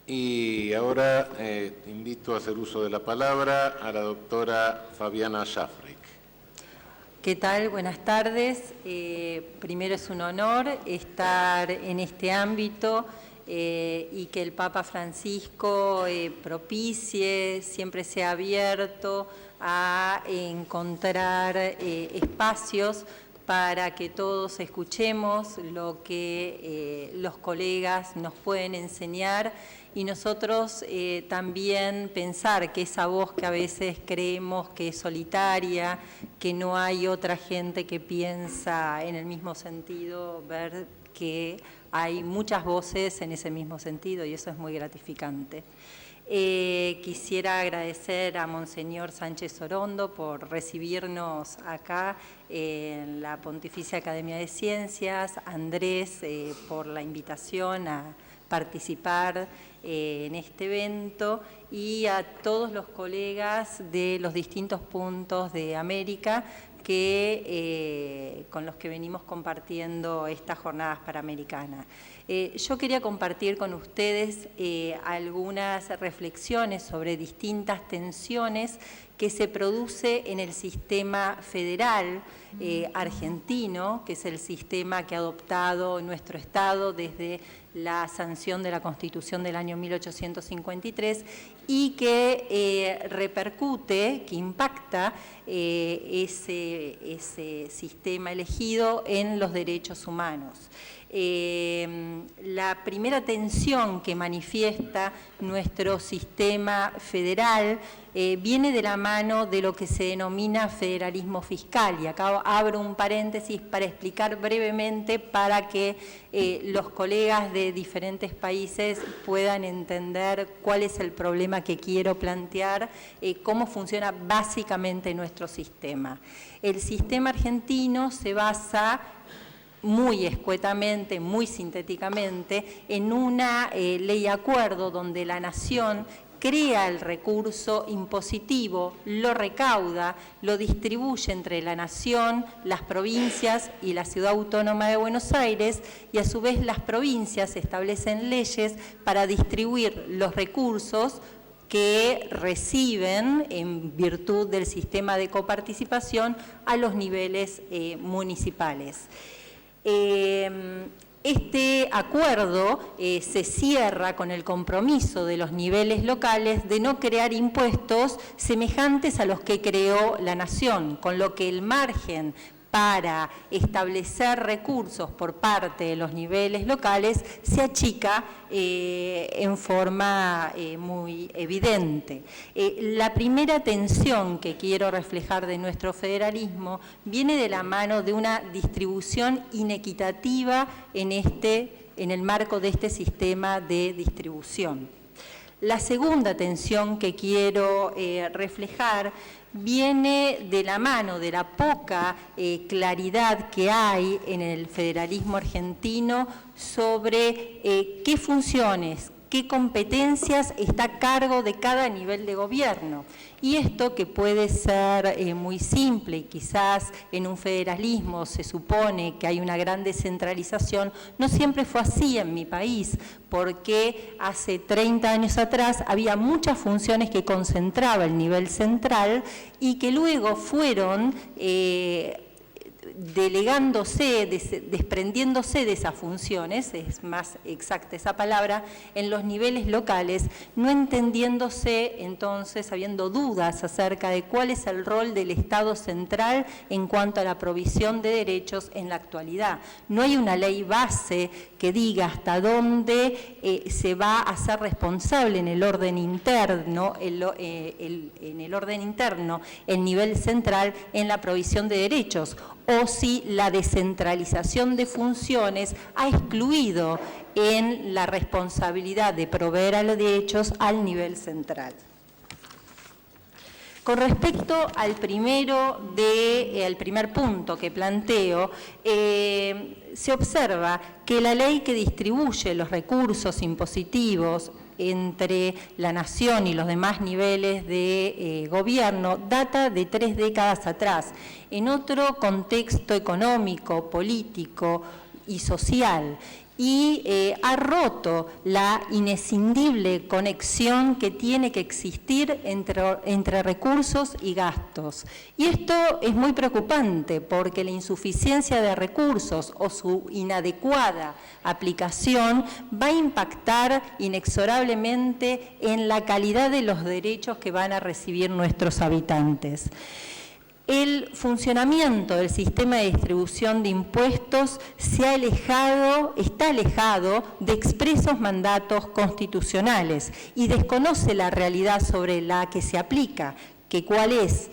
Y ahora invito a hacer uso de la palabra a la doctora Fabiana Schafrick. ¿Qué tal? Buenas tardes. Primero es un honor estar en este ámbito y que el Papa Francisco propicie, siempre sea abierto a encontrar espacios para que todos escuchemos lo que los colegas nos pueden enseñar y nosotros también pensar que esa voz que a veces creemos que es solitaria, que no hay otra gente que piensa en el mismo sentido, ver que hay muchas voces en ese mismo sentido y eso es muy gratificante. Quisiera agradecer a Monseñor Sánchez Orondo por recibirnos acá en la Pontificia Academia de Ciencias, a Andrés por la invitación a participar en este evento y a todos los colegas de los distintos puntos de América con los que venimos compartiendo estas jornadas panamericanas. Yo quería compartir con ustedes algunas reflexiones sobre distintas tensiones que se produce en el sistema federal argentino, que es el sistema que ha adoptado nuestro Estado desde la sanción de la Constitución del año 1853 y que repercute, que impacta ese sistema elegido en los derechos humanos. La primera tensión que manifiesta nuestro sistema federal viene de la mano de lo que se denomina federalismo fiscal. Y acá abro un paréntesis para explicar brevemente para que los colegas de diferentes países puedan entender cuál es el problema que quiero plantear, cómo funciona básicamente nuestro sistema. El sistema argentino se basa muy escuetamente, muy sintéticamente, en una ley acuerdo donde la nación crea el recurso impositivo, lo recauda, lo distribuye entre la nación, las provincias y la Ciudad Autónoma de Buenos Aires y a su vez las provincias establecen leyes para distribuir los recursos que reciben en virtud del sistema de coparticipación a los niveles municipales. Este acuerdo se cierra con el compromiso de los niveles locales de no crear impuestos semejantes a los que creó la nación, con lo que el margen para establecer recursos por parte de los niveles locales se achica en forma muy evidente. La primera tensión que quiero reflejar de nuestro federalismo viene de la mano de una distribución inequitativa en el marco de este sistema de distribución. La segunda tensión que quiero reflejar viene de la mano de la poca claridad que hay en el federalismo argentino sobre qué funciones, qué competencias está a cargo de cada nivel de gobierno. Y esto que puede ser muy simple y quizás en un federalismo se supone que hay una gran descentralización, no siempre fue así en mi país, porque hace 30 años atrás había muchas funciones que concentraba el nivel central y que luego fueron delegándose, desprendiéndose de esas funciones, es más exacta esa palabra, en los niveles locales, no entendiéndose entonces, habiendo dudas acerca de cuál es el rol del Estado central en cuanto a la provisión de derechos en la actualidad. No hay una ley base que diga hasta dónde se va a ser responsable en el orden interno, en el orden interno, el nivel central en la provisión de derechos, o si la descentralización de funciones ha excluido en la responsabilidad de proveer a los derechos al nivel central. Con respecto al primer punto que planteo, se observa que la ley que distribuye los recursos impositivos entre la nación y los demás niveles de gobierno data de 3 décadas atrás, en otro contexto económico, político y social. y ha roto la inescindible conexión que tiene que existir entre recursos y gastos. Y esto es muy preocupante porque la insuficiencia de recursos o su inadecuada aplicación va a impactar inexorablemente en la calidad de los derechos que van a recibir nuestros habitantes. El funcionamiento del sistema de distribución de impuestos está alejado de expresos mandatos constitucionales y desconoce la realidad sobre la que se aplica, que cuál es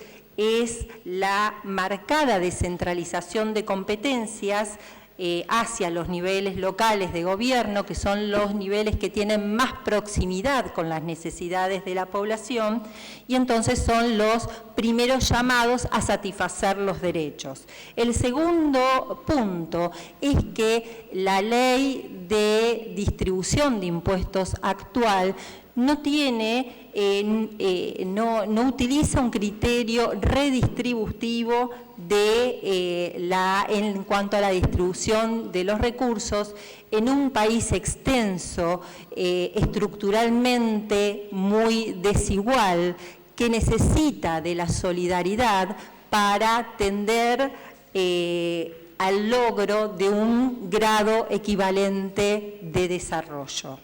la marcada descentralización de competencias hacia los niveles locales de gobierno, que son los niveles que tienen más proximidad con las necesidades de la población, y entonces son los primeros llamados a satisfacer los derechos. El segundo punto es que la ley de distribución de impuestos actual no tiene, no utiliza un criterio redistributivo en cuanto a la distribución de los recursos en un país extenso, estructuralmente muy desigual, que necesita de la solidaridad para tender al logro de un grado equivalente de desarrollo.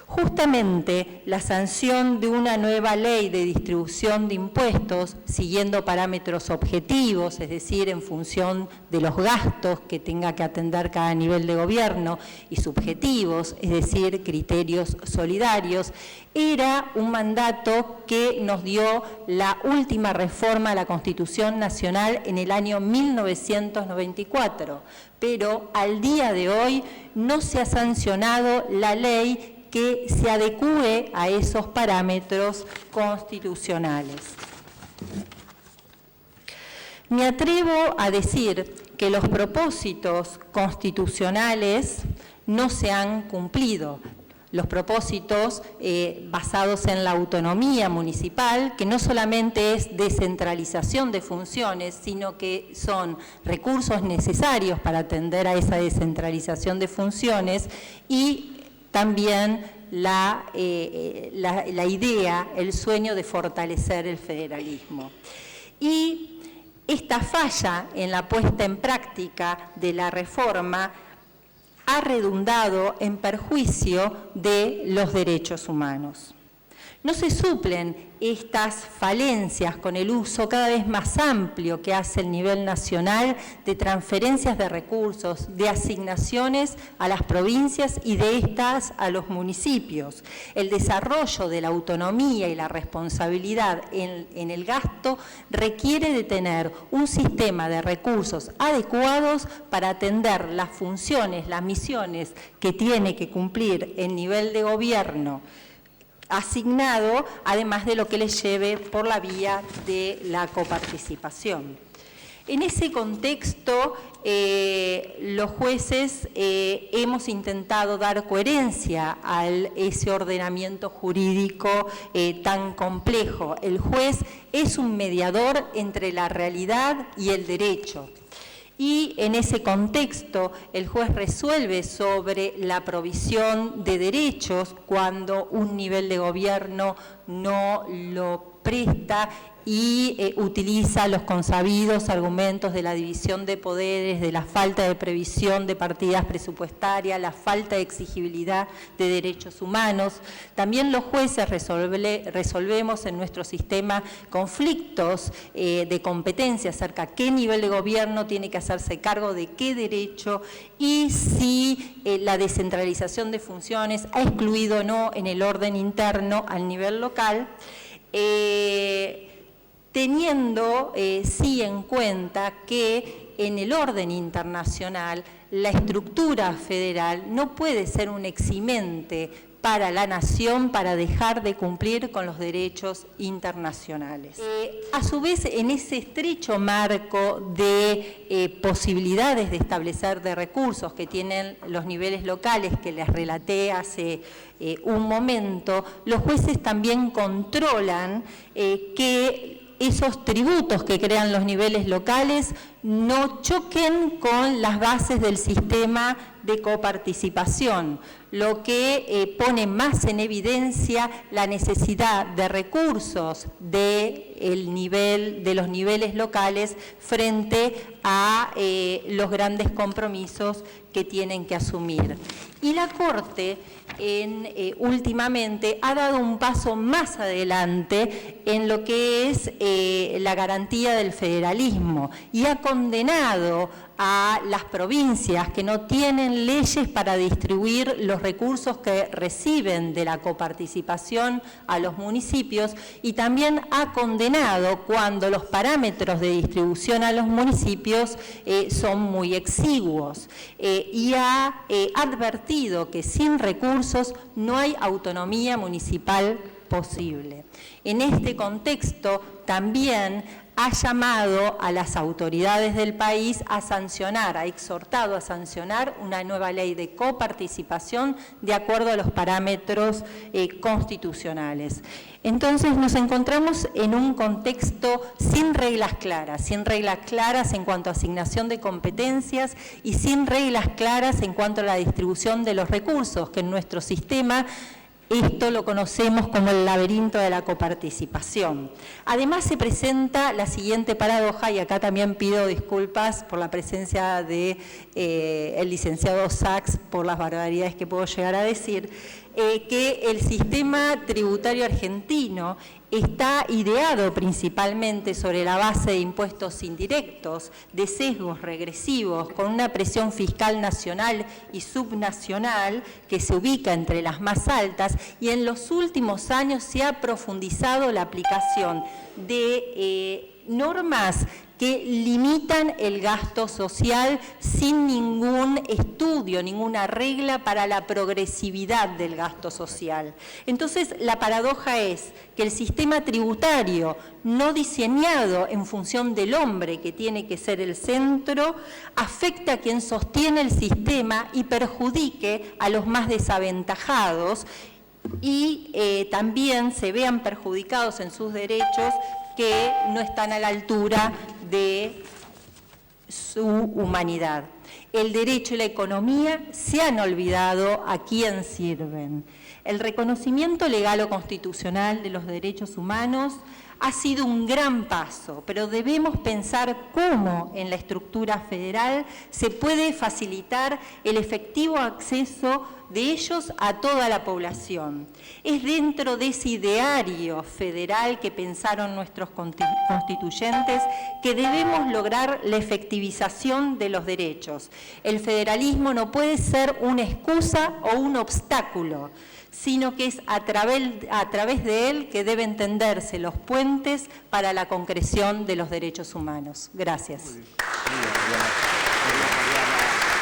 Justamente la sanción de una nueva ley de distribución de impuestos, siguiendo parámetros objetivos, es decir, en función de los gastos que tenga que atender cada nivel de gobierno, y subjetivos, es decir, criterios solidarios, era un mandato que nos dio la última reforma a la Constitución Nacional en el año 1994, pero al día de hoy no se ha sancionado la ley que se adecúe a esos parámetros constitucionales. Me atrevo a decir que los propósitos constitucionales no se han cumplido. Los propósitos basados en la autonomía municipal, que no solamente es descentralización de funciones, sino que son recursos necesarios para atender a esa descentralización de funciones, y también la idea, el sueño de fortalecer el federalismo. Y esta falla en la puesta en práctica de la reforma ha redundado en perjuicio de los derechos humanos. No se suplen estas falencias con el uso cada vez más amplio que hace el nivel nacional de transferencias de recursos, de asignaciones a las provincias y de estas a los municipios. El desarrollo de la autonomía y la responsabilidad en el gasto requiere de tener un sistema de recursos adecuados para atender las funciones, las misiones que tiene que cumplir el nivel de gobierno asignado, además de lo que les lleve por la vía de la coparticipación. En ese contexto, los jueces hemos intentado dar coherencia a ese ordenamiento jurídico tan complejo. El juez es un mediador entre la realidad y el derecho. Y en ese contexto, el juez resuelve sobre la provisión de derechos cuando un nivel de gobierno no lo presta y utiliza los consabidos argumentos de la división de poderes, de la falta de previsión de partidas presupuestarias, la falta de exigibilidad de derechos humanos. También los jueces resolvemos en nuestro sistema conflictos de competencia acerca de qué nivel de gobierno tiene que hacerse cargo de qué derecho y si la descentralización de funciones ha excluido o no en el orden interno al nivel local. Teniendo sí en cuenta que en el orden internacional la estructura federal no puede ser un eximente para la nación para dejar de cumplir con los derechos internacionales. A su vez, en ese estrecho marco de posibilidades de establecer de recursos que tienen los niveles locales que les relaté hace un momento, los jueces también controlan que esos tributos que crean los niveles locales no choquen con las bases del sistema de coparticipación, lo que pone más en evidencia la necesidad de recursos de los niveles locales frente a los grandes compromisos que tienen que asumir. Y la Corte últimamente ha dado un paso más adelante en lo que es la garantía del federalismo y ha condenado a las provincias que no tienen leyes para distribuir los recursos que reciben de la coparticipación a los municipios, y también ha condenado cuando los parámetros de distribución a los municipios son muy exiguos, y ha advertido que sin recursos no hay autonomía municipal posible. En este contexto también ha llamado a las autoridades del país a sancionar, ha exhortado a sancionar una nueva ley de coparticipación de acuerdo a los parámetros constitucionales. Entonces nos encontramos en un contexto sin reglas claras en cuanto a asignación de competencias y sin reglas claras en cuanto a la distribución de los recursos, que en nuestro sistema esto lo conocemos como el laberinto de la coparticipación. Además se presenta la siguiente paradoja, y acá también pido disculpas por la presencia de el licenciado Sachs por las barbaridades que puedo llegar a decir, que el sistema tributario argentino está ideado principalmente sobre la base de impuestos indirectos, de sesgos regresivos, con una presión fiscal nacional y subnacional que se ubica entre las más altas, y en los últimos años se ha profundizado la aplicación de normas que limitan el gasto social sin ningún estudio, ninguna regla para la progresividad del gasto social. Entonces, la paradoja es que el sistema tributario, no diseñado en función del hombre, que tiene que ser el centro, afecta a quien sostiene el sistema y perjudique a los más desaventajados, y también se vean perjudicados en sus derechos que no están a la altura de su humanidad. El derecho y la economía se han olvidado a quién sirven. El reconocimiento legal o constitucional de los derechos humanos ha sido un gran paso, pero debemos pensar cómo en la estructura federal se puede facilitar el efectivo acceso de ellos a toda la población. Es dentro de ese ideario federal que pensaron nuestros constituyentes que debemos lograr la efectivización de los derechos. El federalismo no puede ser una excusa o un obstáculo, sino que es a través de él que deben tenderse los puentes para la concreción de los derechos humanos. Gracias. Muy bien, Fabiana.